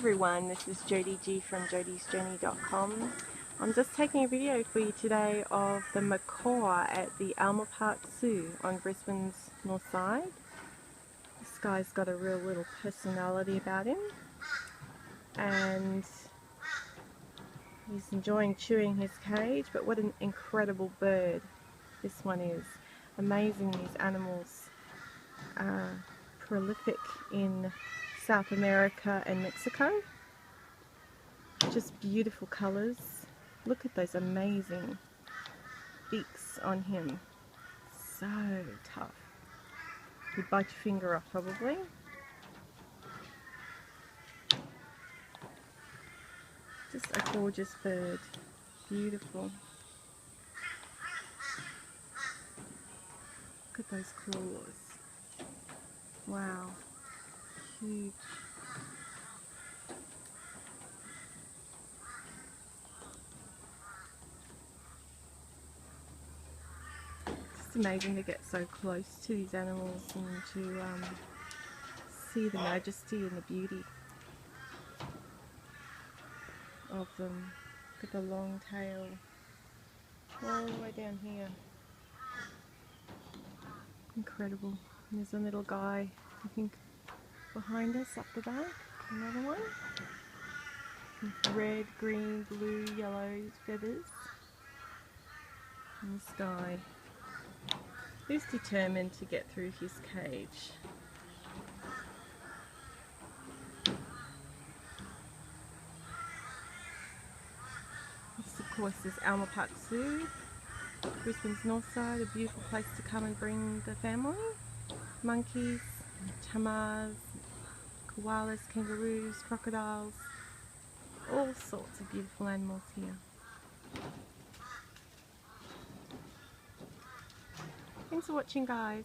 everyone, this is Jodie G from jodiesjourney.com. I'm just taking a video for you today of the macaw at the Alma Park Zoo on Brisbane's north side. This guy's got a real little personality about him and he's enjoying chewing his cage, but what an incredible bird this one is. Amazing, these animals are prolific in South America and Mexico. Just beautiful colours. Look at those amazing beaks on him. So tough. You'd bite your finger off probably. Just a gorgeous bird. Beautiful. Look at those claws. Wow. Huge. It's amazing to get so close to these animals and to see the majesty and the beauty of them. Look at the long tail all the way down here. Incredible. And there's a little guy, I think, behind us up the back. Another one. With red, green, blue, yellow feathers. And this guy, who's determined to get through his cage. This, of course, is Alma Park Zoo, Brisbane's north side. A beautiful place to come and bring the family. Monkeys, tamas, koalas, kangaroos, crocodiles, all sorts of beautiful animals here. Thanks for watching, guys.